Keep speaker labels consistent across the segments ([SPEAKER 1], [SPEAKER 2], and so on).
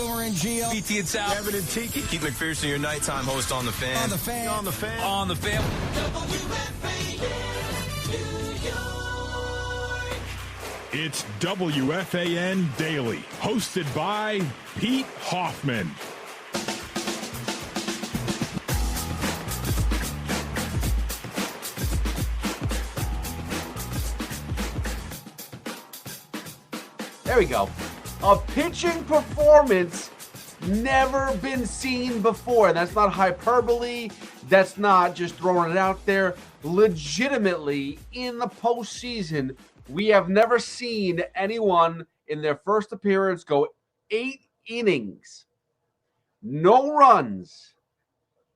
[SPEAKER 1] Boomer and Gio.
[SPEAKER 2] BT and Sal.
[SPEAKER 3] Kevin and Tiki.
[SPEAKER 4] Keith McPherson, your nighttime host on The Fan.
[SPEAKER 1] On the fan.
[SPEAKER 3] On the fan.
[SPEAKER 2] On the fan.
[SPEAKER 5] It's WFAN Daily, hosted by Pete Hoffman.
[SPEAKER 6] There we go. A pitching performance never been seen before. And that's not hyperbole. That's not just throwing it out there. Legitimately, in the postseason, we have never seen anyone in their first appearance go 8 innings, no runs,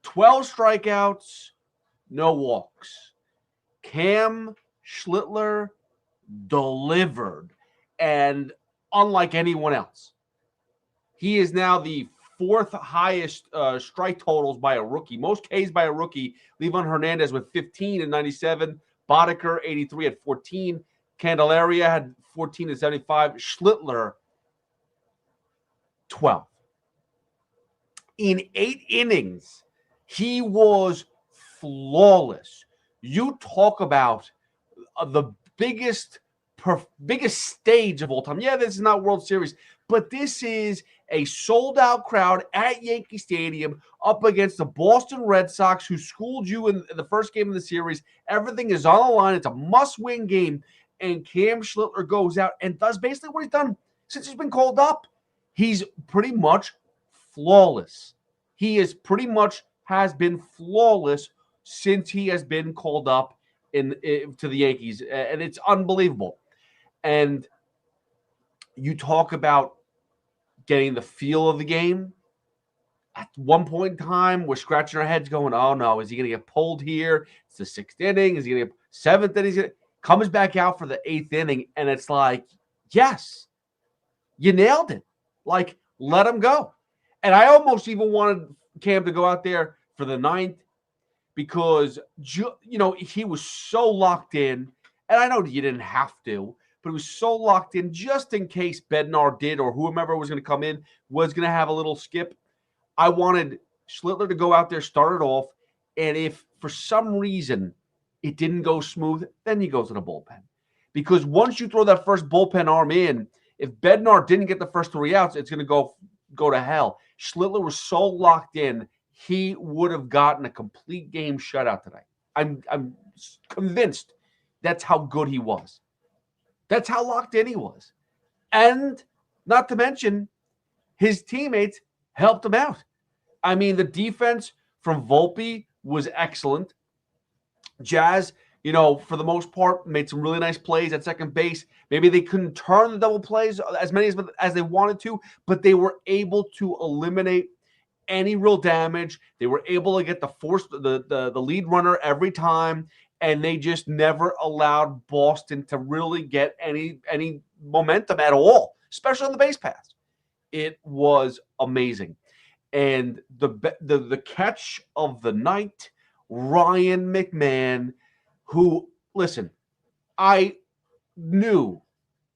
[SPEAKER 6] 12 strikeouts, no walks. Cam Schlittler delivered. And unlike anyone else, he is now the 4th highest strike totals by a rookie. Most Ks by a rookie. Levan Hernandez with 15 and 97. Boddicker, 83 at 14. Candelaria had 14 and 75. Schlittler, 12. In 8 innings, he was flawless. You talk about the biggest stage of all time. Yeah, this is not World Series, but this is a sold-out crowd at Yankee Stadium up against the Boston Red Sox, who schooled you in the first game of the series. Everything is on the line. It's a must-win game, and Cam Schlittler goes out and does basically what he's done since he's been called up. He's pretty much flawless. He is pretty much has been flawless since he has been called up to the Yankees, and it's unbelievable. And you talk about getting the feel of the game. At one point in time, we're scratching our heads going, oh, no, is he going to get pulled here? It's the 6th inning. Is he going to get 7th inning? Comes back out for the 8th inning, and it's like, yes, you nailed it. Like, let him go. And I almost even wanted Cam to go out there for the 9th because, he was so locked in. And I know you didn't have to, but it was so locked in just in case Bednar did or whomever was going to come in was going to have a little skip. I wanted Schlittler to go out there, start it off, and if for some reason it didn't go smooth, then you go to the bullpen. Because once you throw that first bullpen arm in, if Bednar didn't get the first 3 outs, it's going to go to hell. Schlittler was so locked in, he would have gotten a complete game shutout today. I'm convinced that's how good he was. That's how locked in he was. And not to mention, his teammates helped him out. I mean, the defense from Volpe was excellent. Jazz, for the most part, made some really nice plays at second base. Maybe they couldn't turn the double plays as many as they wanted to, but they were able to eliminate any real damage. They were able to get the lead runner every time. And they just never allowed Boston to really get any momentum at all, especially on the base pass. It was amazing. And the catch of the night, Ryan McMahon, who, listen, I knew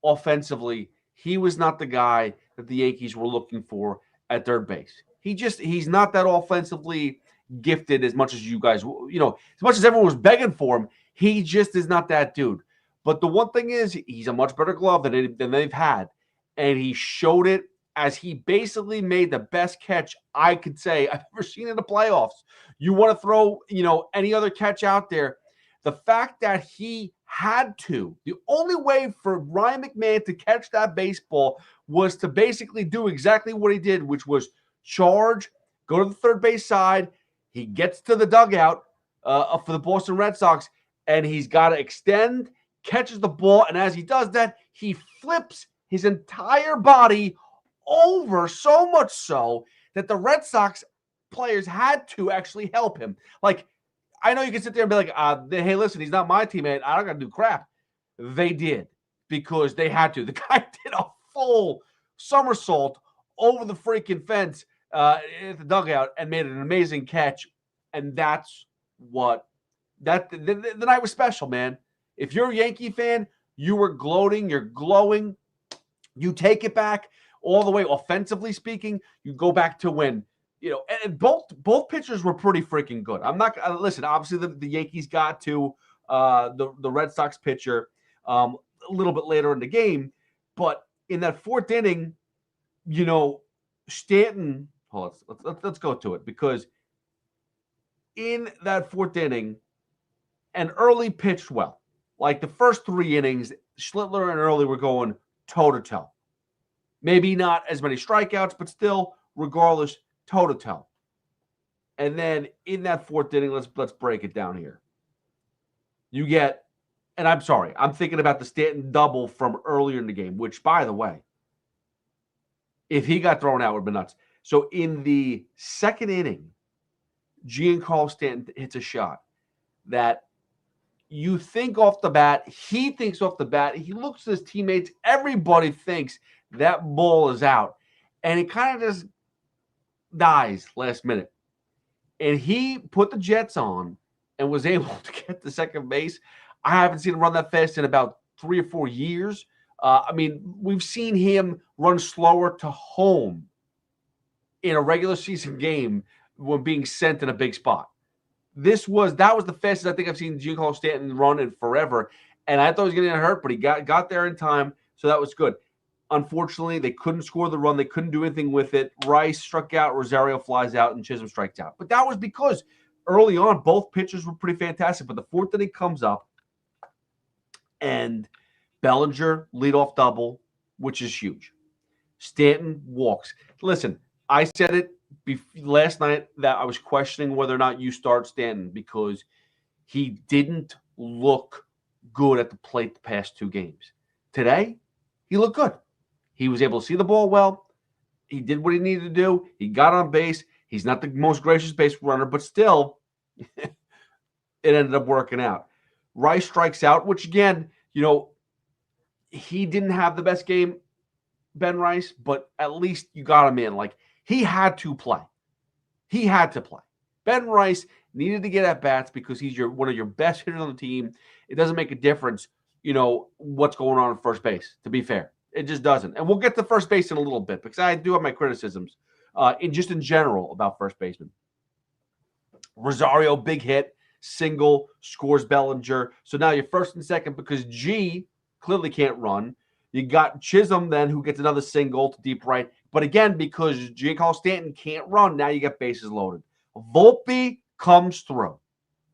[SPEAKER 6] offensively he was not the guy that the Yankees were looking for at third base. He's not that offensively gifted as much as you guys, as much as everyone was begging for him, he just is not that dude. But the one thing is, he's a much better glove than they've had. And he showed it as he basically made the best catch I could say I've ever seen in the playoffs. You want to throw, any other catch out there. The fact that he had to, the only way for Ryan McMahon to catch that baseball was to basically do exactly what he did, which was charge, go to the third base side. He gets to the dugout for the Boston Red Sox, and he's got to extend, catches the ball, and as he does that, he flips his entire body over, so much so that the Red Sox players had to actually help him. Like, I know you can sit there and be like, hey, listen, he's not my teammate. I don't got to do crap. They did because they had to. The guy did a full somersault over the freaking fence at the dugout and made an amazing catch. And that's what the night was special, man. If you're a Yankee fan, you were gloating, you're glowing, you take it back, all the way offensively speaking, you go back to when, and both pitchers were pretty freaking good. I'm not listen. Obviously, the Yankees got to the Red Sox pitcher a little bit later in the game, but in that fourth inning, Stanton. Hold on, let's go to it, because in that fourth inning, and Early pitched well. Like the first 3 innings, Schlittler and Early were going toe-to-toe. Maybe not as many strikeouts, but still, regardless, toe-to-toe. And then in that fourth inning, let's break it down here. You get, and I'm sorry, I'm thinking about the Stanton double from earlier in the game, which, by the way, if he got thrown out, it would have been nuts. So in the second inning, Giancarlo Stanton hits a shot that you think off the bat, he thinks off the bat, he looks at his teammates, everybody thinks that ball is out. And it kind of just dies last minute. And he put the Jets on and was able to get to second base. I haven't seen him run that fast in about 3 or 4 years. We've seen him run slower to home in a regular season game when being sent in a big spot. That was the fastest I think I've seen Giancarlo Stanton run in forever. And I thought he was going to get hurt, but he got there in time, so that was good. Unfortunately, they couldn't score the run. They couldn't do anything with it. Rice struck out, Rosario flies out, and Chisholm strikes out. But that was because early on, both pitchers were pretty fantastic. But the fourth inning comes up, and Bellinger leadoff double, which is huge. Stanton walks. Listen, I said it last night that I was questioning whether or not you start Stanton because he didn't look good at the plate the past 2 games. Today, he looked good. He was able to see the ball well. He did what he needed to do. He got on base. He's not the most gracious base runner, but still, it ended up working out. Rice strikes out, which again, he didn't have the best game, Ben Rice, but at least you got him in. Like, he had to play. He had to play. Ben Rice needed to get at bats because he's one of your best hitters on the team. It doesn't make a difference, what's going on at first base, to be fair. It just doesn't. And we'll get to first base in a little bit because I do have my criticisms in general about first baseman. Rosario, big hit, single, scores Bellinger. So now you're first and second because G clearly can't run. You got Chisholm then who gets another single to deep right. But again, because Giancarlo Stanton can't run, now you get bases loaded. Volpe comes through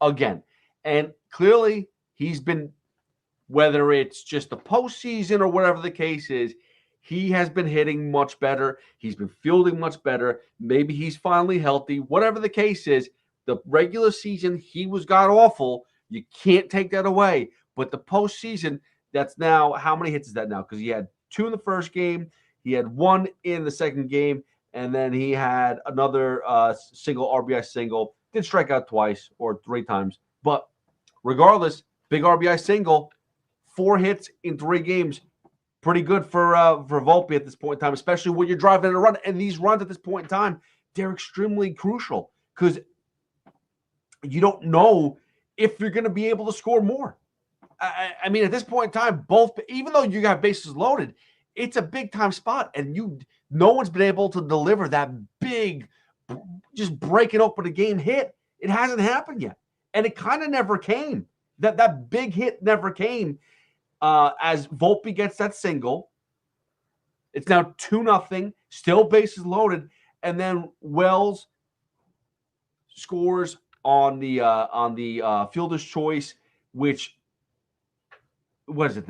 [SPEAKER 6] again. And clearly he's been, whether it's just the postseason or whatever the case is, he has been hitting much better. He's been fielding much better. Maybe he's finally healthy. Whatever the case is, the regular season, he was god-awful. You can't take that away. But the postseason, that's now, how many hits is that now? Because he had 2 in the first game. He had 1 in the second game. And then he had another single, RBI single. Did strike out twice or 3 times. But regardless, big RBI single, 4 hits in 3 games. Pretty good for Volpe at this point in time, especially when you're driving in a run. And these runs at this point in time, they're extremely crucial because you don't know if you're going to be able to score more. I mean, at this point in time, even though you got bases loaded, it's a big-time spot, and no one's been able to deliver that big, just breaking open a game hit. It hasn't happened yet, and it kind of never came. That big hit never came. As Volpe gets that single, it's now 2-0, still bases loaded, and then Wells scores on the fielder's choice, which. What is it?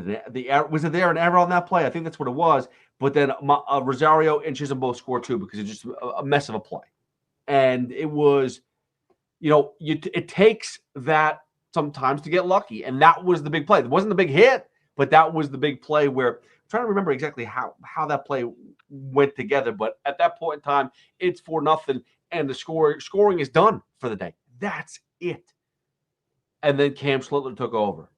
[SPEAKER 6] Was it there an error on that play? I think that's what it was. But then Rosario and Chisholm both scored too because it's just a mess of a play. And it was, it takes that sometimes to get lucky. And that was the big play. It wasn't the big hit, but that was the big play where I'm trying to remember exactly how that play went together. But at that point in time, it's 4-0, and the scoring is done for the day. That's it. And then Cam Schlitler took over.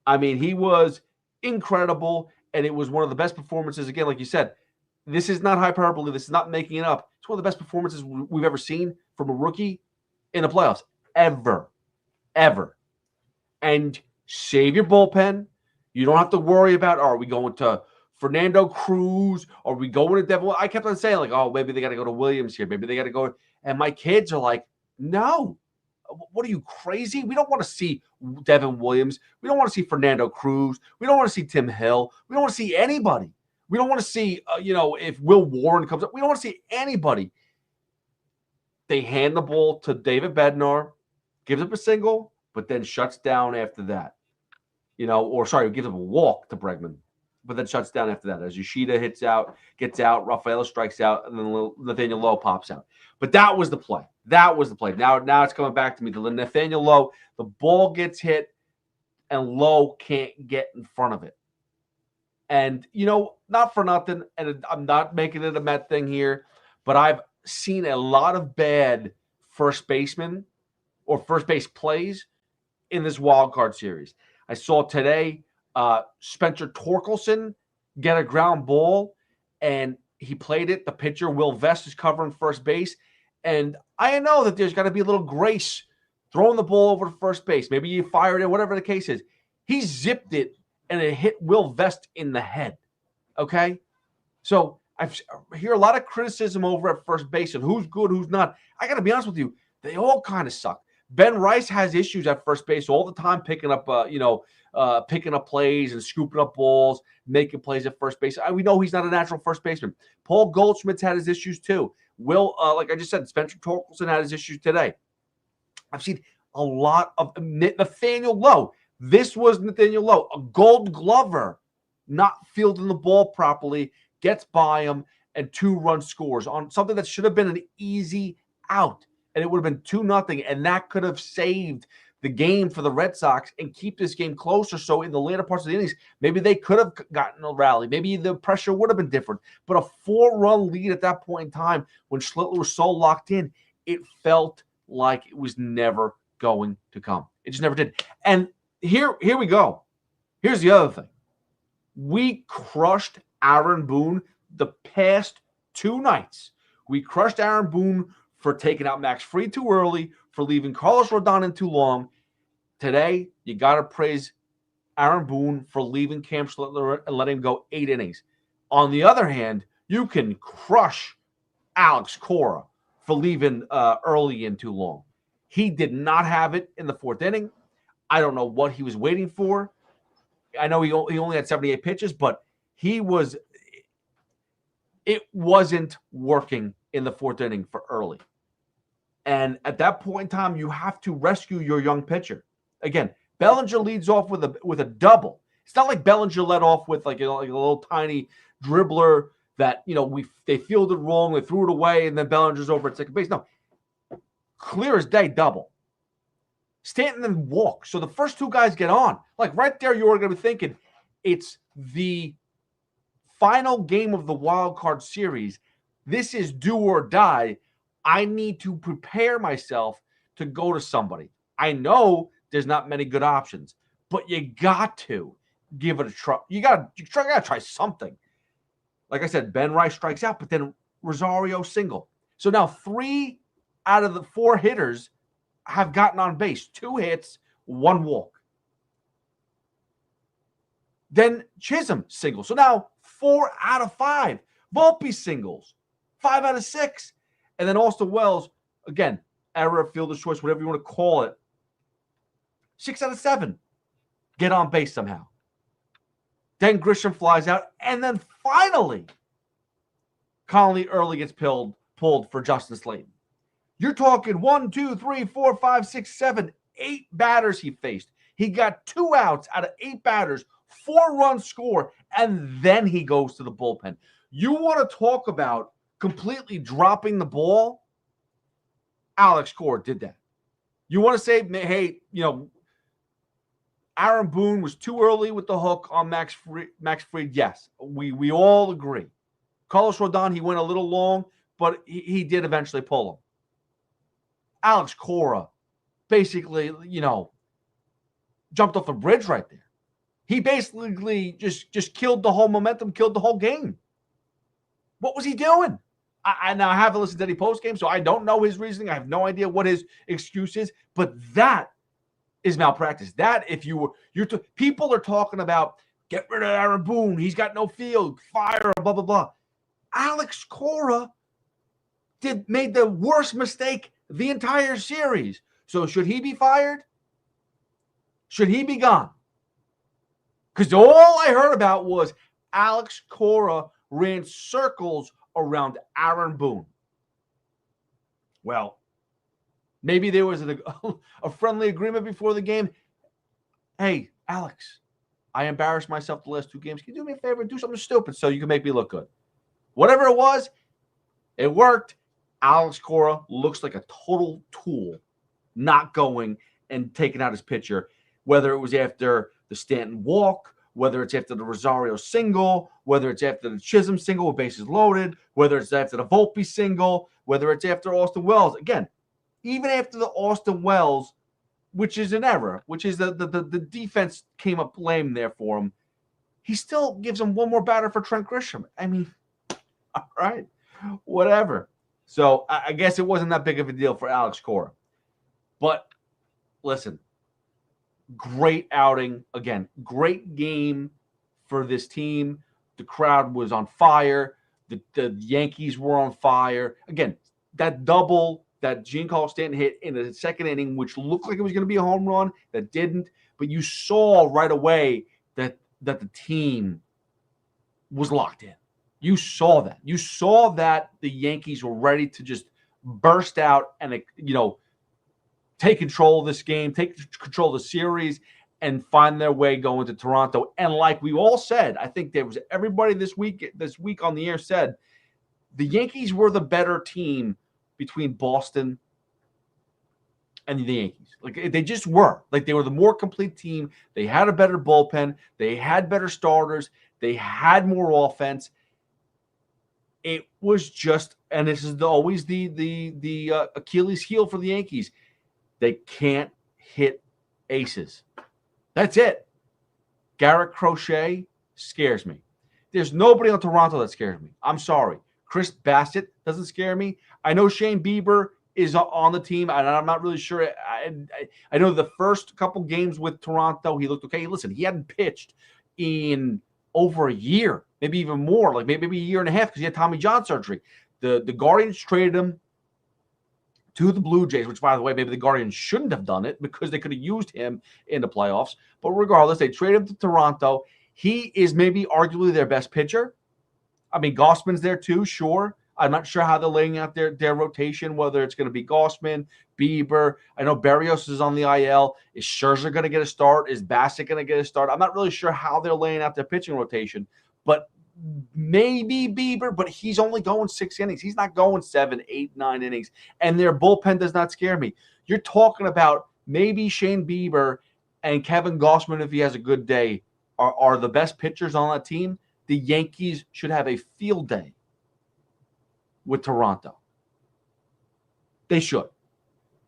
[SPEAKER 6] I mean, he was incredible, and it was one of the best performances. Again, like you said, this is not hyperbole. This is not making it up. It's one of the best performances we've ever seen from a rookie in the playoffs. Ever. And save your bullpen. You don't have to worry about, are we going to Fernando Cruz? Are we going to Devin? I kept on saying, like, oh, maybe they got to go to Williams here. Maybe they got to go. And my kids are like, no. What are you, crazy? We don't want to see Devin Williams. We don't want to see Fernando Cruz. We don't want to see Tim Hill. We don't want to see anybody. We don't want to see, if Will Warren comes up. We don't want to see anybody. They hand the ball to David Bednar, gives up a single, but then shuts down after that. Gives up a walk to Bregman, but then shuts down after that. As Yoshida gets out, Rafaela strikes out, and then Nathaniel Lowe pops out. But that was the play. Now it's coming back to me. The Nathaniel Lowe, the ball gets hit, and Lowe can't get in front of it. And, not for nothing, and I'm not making it a Met thing here, but I've seen a lot of bad first basemen or first base plays in this wild card series. I saw today Spencer Torkelson get a ground ball, and he played it. The pitcher, Will Vest, is covering first base. And I know that there's got to be a little grace throwing the ball over to first base. Maybe you fired it, whatever the case is. He zipped it, and it hit Will Vest in the head. Okay? So I hear a lot of criticism over at first base and who's good, who's not. I got to be honest with you. They all kind of suck. Ben Rice has issues at first base all the time, picking up plays and scooping up balls, making plays at first base. We know he's not a natural first baseman. Paul Goldschmidt's had his issues too. Like I just said, Spencer Torkelson had his issues today. I've seen a lot of Nathaniel Lowe. This was Nathaniel Lowe, a Gold Glover, not fielding the ball properly, gets by him, and 2-run scores on something that should have been an easy out. And it would have been 2-0, and that could have saved the game for the Red Sox and keep this game closer. So in the later parts of the innings, maybe they could have gotten a rally. Maybe the pressure would have been different. But a 4-run lead at that point in time, when Schlittler was so locked in, it felt like it was never going to come. It just never did. And here we go. Here's the other thing. We crushed Aaron Boone the past 2 nights. We crushed Aaron Boone for taking out Max Fried too early, for leaving Carlos Rodon in too long. Today, you got to praise Aaron Boone for leaving Cam Schlittler and letting him go 8 innings. On the other hand, you can crush Alex Cora for leaving early in too long. He did not have it in the 4th inning. I don't know what he was waiting for. I know he only had 78 pitches, but it wasn't working in the 4th inning for early. And at that point in time, you have to rescue your young pitcher. Again, Bellinger leads off with a double. It's not like Bellinger led off with like a little tiny dribbler that they fielded wrong, they threw it away, and then Bellinger's over at second base. No, clear as day, double. Stanton then walks. So the first 2 guys get on. Like right there, you are going to be thinking it's the final game of the wild card series. This is do or die. I need to prepare myself to go to somebody. I know there's not many good options, but you got to give it a try. You got to try something. Like I said, Ben Rice strikes out, but then Rosario single. So now 3 out of the 4 hitters have gotten on base. 2 hits, 1 walk. Then Chisholm single. So now 4 out of 5. Volpe singles. 5 out of 6. And then Austin Wells, again, error of fielder's choice, whatever you want to call it. 6 out of 7. Get on base somehow. Then Grisham flies out. And then finally, Connolly early gets pulled for Justin Slayton. You're talking 1, 2, 3, 4, 5, 6, 7, 8 batters he faced. He got 2 outs out of 8 batters, 4-run score, and then he goes to the bullpen. You want to talk about completely dropping the ball? Alex Cora did that. You want to say, hey, Aaron Boone was too early with the hook on Max Fried? Yes, we all agree. Carlos Rodon, he went a little long, but he did eventually pull him. Alex Cora basically, jumped off a bridge right there. He basically just killed the whole momentum, killed the whole game. What was he doing? I now haven't listened to any postgame, so I don't know his reasoning. I have no idea what his excuse is, but that is malpractice. That if people are talking about Get rid of Aaron Boone. He's got no field. Fire, blah, blah, blah. Alex Cora made the worst mistake the entire series. So should he be fired? Should he be gone? Because all I heard about was Alex Cora ran circles around Aaron Boone. Well, maybe there was a friendly agreement before the game. Hey, Alex, I embarrassed myself the last 2 games. Can you do me a favor and do something stupid so you can make me look good? Whatever it was, it worked. Alex Cora looks like a total tool not going and taking out his pitcher, whether it was after the Stanton walk, whether it's after the Rosario single, whether it's after the Chisholm single with bases loaded, whether it's after the Volpe single, whether it's after Austin Wells. Again, even after the Austin Wells, which is an error, which is the defense came up lame there for him, he still gives him one more batter for Trent Grisham. I mean, all right, whatever. So I guess it wasn't that big of a deal for Alex Cora. But listen, great outing. Again, great game for this team. The crowd was on fire. The Yankees were on fire. Again, that double that Giancarlo Stanton hit in the second inning, which looked like it was going to be a home run, that didn't. But you saw right away that the team was locked in. You saw that. You saw that the Yankees were ready to just burst out and, take control of this game, take control of the series, and find their way going to Toronto. And like we all said, I think there was everybody this week on the air said the Yankees were the better team between Boston and the Yankees. Like they just were. Like they were the more complete team. They had a better bullpen. They had better starters. They had more offense. It was just, and this is always the Achilles heel for the Yankees. They can't hit aces. That's it. Garrett Crochet scares me. There's nobody on Toronto that scares me. I'm sorry. Chris Bassett doesn't scare me. I know Shane Bieber is on the team, and I'm not really sure. I know the first couple games with Toronto, he looked okay. Listen, he hadn't pitched in over a year, maybe even more, like maybe a year and a half because he had Tommy John surgery. The Guardians traded him to the Blue Jays, which, by the way, maybe the Guardians shouldn't have done it because they could have used him in the playoffs. But regardless, they traded him to Toronto. He is maybe arguably their best pitcher. I mean, Gossman's there too, sure. I'm not sure how they're laying out their rotation, whether it's going to be Gossman, Bieber. I know Berrios is on the IL. Is Scherzer going to get a start? Is Bassett going to get a start? I'm not really sure how they're laying out their pitching rotation, but maybe Bieber, but he's only going 6 innings. He's not going 7, 8, 9 innings, and their bullpen does not scare me. You're talking about maybe Shane Bieber and Kevin Gossman, if he has a good day, are the best pitchers on that team. The Yankees should have a field day with Toronto. They should.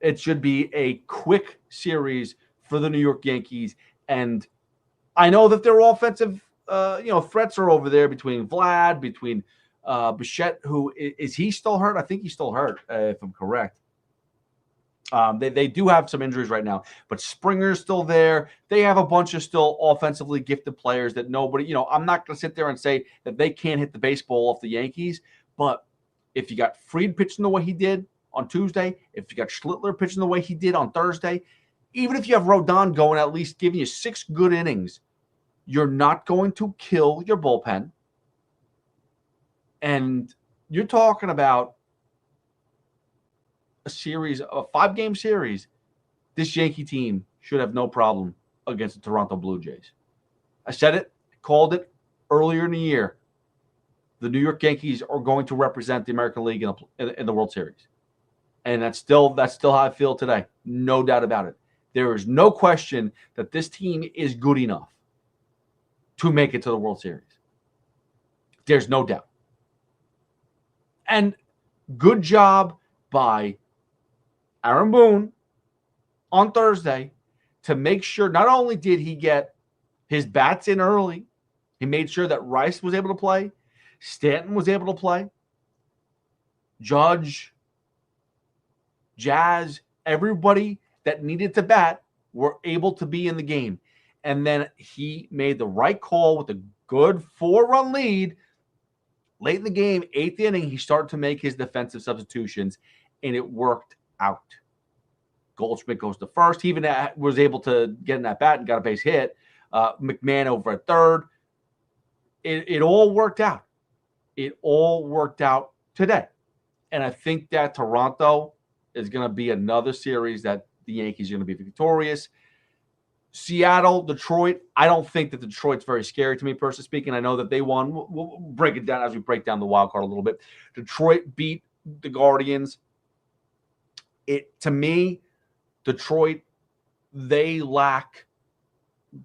[SPEAKER 6] It should be a quick series for the New York Yankees. And I know that their offensive threats are over there between Vlad, between Bichette, who is he still hurt? I think he's still hurt, if I'm correct. They do have some injuries right now, but Springer's still there. They have a bunch of still offensively gifted players that nobody, I'm not going to sit there and say that they can't hit the baseball off the Yankees, but if you got Fried pitching the way he did on Tuesday, if you got Schlittler pitching the way he did on Thursday, even if you have Rodon going at least giving you 6 good innings, you're not going to kill your bullpen. And you're talking about a 5-game series. This Yankee team should have no problem against the Toronto Blue Jays. I said it, called it earlier in the year. The New York Yankees are going to represent the American League in the World Series. And that's still how I feel today. No doubt about it. There is no question that this team is good enough to make it to the World Series. There's no doubt. And good job by Aaron Boone on Thursday to make sure not only did he get his bats in early, he made sure that Rice was able to play, Stanton was able to play, Judge, Jazz, everybody that needed to bat were able to be in the game. And then he made the right call with a good 4-run lead. Late in the game, 8th inning, he started to make his defensive substitutions, and it worked out. Goldschmidt goes to first. He even was able to get in that bat and got a base hit. McMahon over at third. It all worked out. It all worked out today. And I think that Toronto is going to be another series that the Yankees are going to be victorious. Seattle, Detroit, I don't think that Detroit's very scary to me, personally speaking. I know that they won. We'll break it down as we break down the wild card a little bit. Detroit beat the Guardians. To me, Detroit, they lack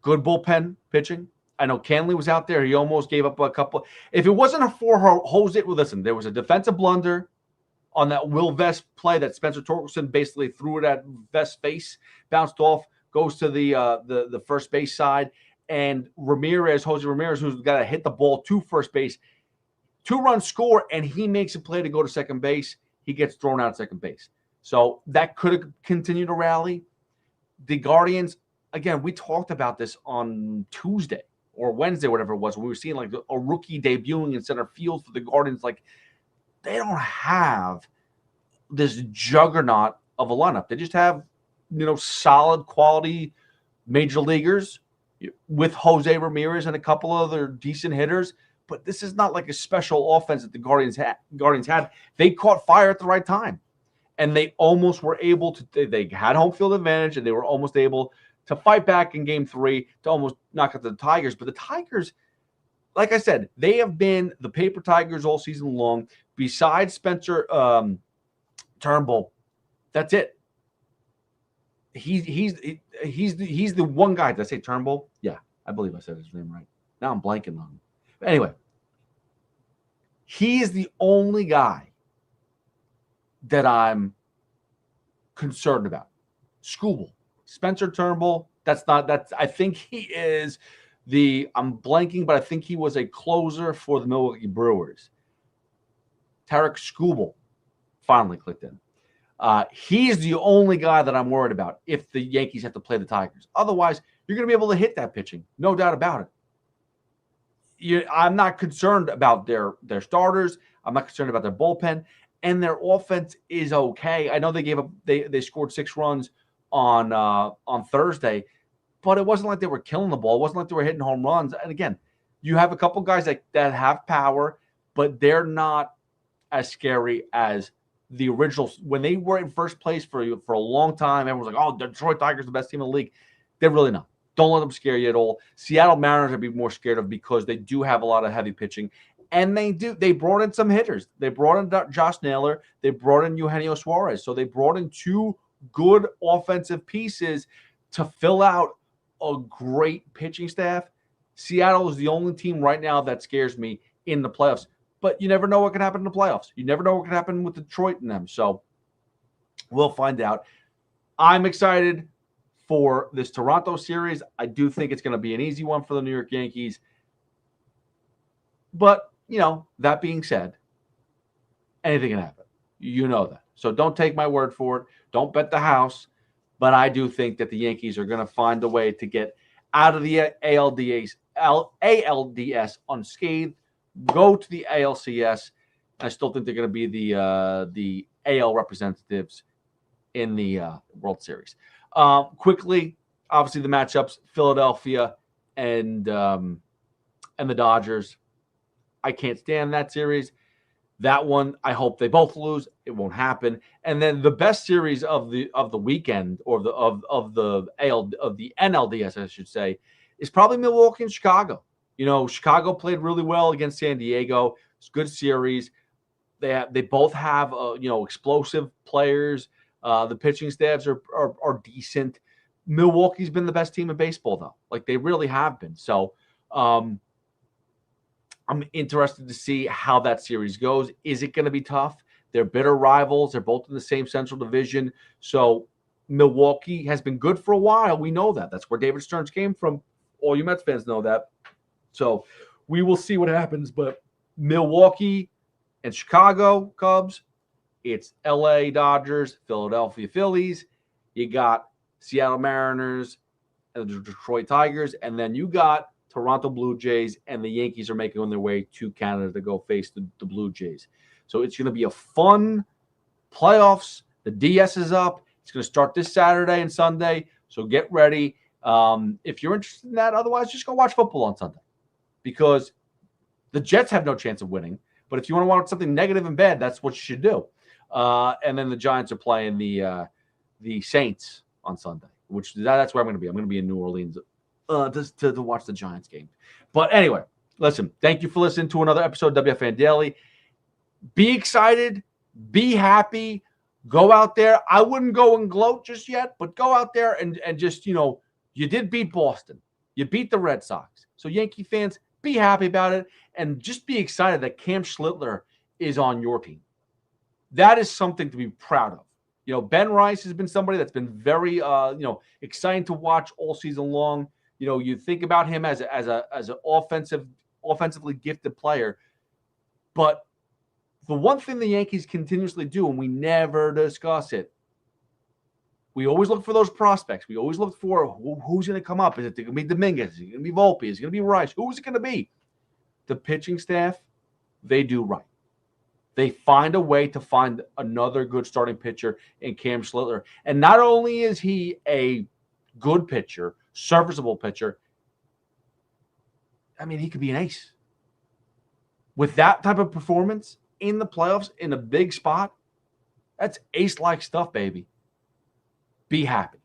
[SPEAKER 6] good bullpen pitching. I know Canley was out there. He almost gave up a couple. If it wasn't for Jose, listen, there was a defensive blunder on that Will Vest play that Spencer Torkelson basically threw it at Vest's face, bounced off, goes to the first base side, and Jose Ramirez, who's got to hit the ball to first base, 2-run score, and he makes a play to go to second base. He gets thrown out at second base. So that could have continued to rally. The Guardians, again, we talked about this on Tuesday or Wednesday, whatever it was. We were seeing like a rookie debuting in center field for the Guardians. Like, they don't have this juggernaut of a lineup. They just have, solid quality major leaguers with Jose Ramirez and a couple other decent hitters. But this is not like a special offense that the Guardians had. They caught fire at the right time. And they almost were able to, they had home field advantage, and they were almost able to fight back in game 3 to almost knock out the Tigers. But the Tigers, like I said, they have been the paper Tigers all season long. Besides Spencer Turnbull, that's it. He's the one guy. Did I say Turnbull? Yeah, I believe I said his name right. Now I'm blanking on him. But anyway, he is the only guy that I'm concerned about. Skubal. Spencer Turnbull, I think he is I'm blanking, but I think he was a closer for the Milwaukee Brewers. Tarek Skubal finally clicked in. He's the only guy that I'm worried about if the Yankees have to play the Tigers. Otherwise, you're going to be able to hit that pitching. No doubt about it. I'm not concerned about their starters. I'm not concerned about their bullpen. And their offense is okay. I know they scored 6 runs on Thursday, but it wasn't like they were killing the ball. It wasn't like they were hitting home runs. And again, you have a couple guys that have power, but they're not as scary as the originals. When they were in first place for a long time, everyone was like, oh, Detroit Tigers the best team in the league. They're really not. Don't let them scare you at all. Seattle Mariners I'd be more scared of because they do have a lot of heavy pitching. And they brought in some hitters. They brought in Josh Naylor. They brought in Eugenio Suarez. So they brought in 2 good offensive pieces to fill out a great pitching staff. Seattle is the only team right now that scares me in the playoffs. But you never know what can happen in the playoffs. You never know what can happen with Detroit and them. So we'll find out. I'm excited for this Toronto series. I do think it's going to be an easy one for the New York Yankees. But, that being said, anything can happen. You know that. So don't take my word for it. Don't bet the house. But I do think that the Yankees are going to find a way to get out of the ALDS unscathed, go to the ALCS. I still think they're going to be the AL representatives in the World Series. Quickly, obviously the matchups: Philadelphia and the Dodgers. I can't stand that series. That one, I hope they both lose. It won't happen. And then the best series of the weekend, or of the NLDS, I should say, is probably Milwaukee and Chicago. Chicago played really well against San Diego. It's a good series. They both have explosive players. The pitching staffs are decent. Milwaukee's been the best team in baseball, though. Like, they really have been. So I'm interested to see how that series goes. Is it going to be tough? They're bitter rivals. They're both in the same Central Division. So Milwaukee has been good for a while. We know that. That's where David Stearns came from. All you Mets fans know that. So we will see what happens. But Milwaukee and Chicago Cubs, it's LA Dodgers, Philadelphia Phillies. You got Seattle Mariners and the Detroit Tigers. And then you got Toronto Blue Jays, and the Yankees are making on their way to Canada to go face the Blue Jays. So it's going to be a fun playoffs. The DS is up. It's going to start this Saturday and Sunday. So get ready. If you're interested in that, otherwise, just go watch football on Sunday, because the Jets have no chance of winning. But if you want to watch something negative and bad, that's what you should do. And then the Giants are playing the Saints on Sunday, which that's where I'm going to be. I'm going to be in New Orleans to watch the Giants game. But anyway, listen, thank you for listening to another episode of WFAN Daily. Be excited. Be happy. Go out there. I wouldn't go and gloat just yet, but go out there and just, you did beat Boston. You beat the Red Sox. So Yankee fans, be happy about it, and just be excited that Cam Schlittler is on your team. That is something to be proud of. Ben Rice has been somebody that's been very, exciting to watch all season long. You think about him as an offensively gifted player, but the one thing the Yankees continuously do, and we never discuss it, we always look for those prospects. We always look for who's going to come up. Is it going to be Dominguez? Is it going to be Volpe? Is it going to be Rice? Who is it going to be? The pitching staff, they do right. They find a way to find another good starting pitcher in Cam Schlittler. And not only is he a good pitcher, serviceable pitcher, he could be an ace. With that type of performance in the playoffs, in a big spot, that's ace-like stuff, baby. Be happy.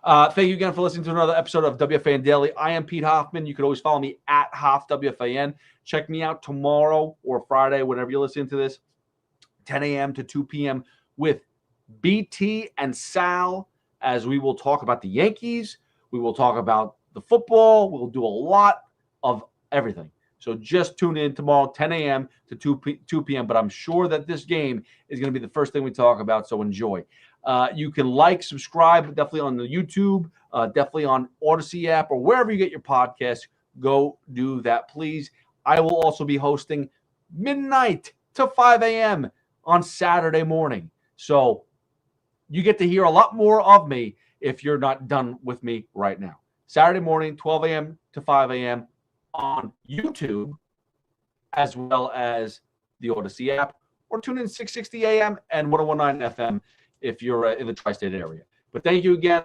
[SPEAKER 6] Thank you again for listening to another episode of WFAN Daily. I am Pete Hoffman. You can always follow me at HoffWFAN. Check me out tomorrow or Friday, whenever you're listening to this, 10 a.m. to 2 p.m. with BT and Sal, as we will talk about the Yankees. We will talk about the football. We'll do a lot of everything. So just tune in tomorrow, 10 a.m. to 2 p.m. But I'm sure that this game is going to be the first thing we talk about, so enjoy. You can subscribe, definitely on the YouTube, definitely on Odyssey app, or wherever you get your podcasts. Go do that, please. I will also be hosting midnight to 5 a.m. on Saturday morning. So you get to hear a lot more of me if you're not done with me right now. Saturday morning, 12 a.m. to 5 a.m. on YouTube, as well as the Odyssey app, or tune in 660 a.m. and 1019 FM if you're in the tri-state area. But thank you again.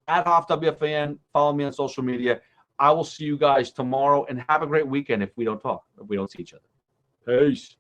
[SPEAKER 6] At HoffWFAN, follow me on social media. I will see you guys tomorrow, and have a great weekend if we don't talk, if we don't see each other. Peace.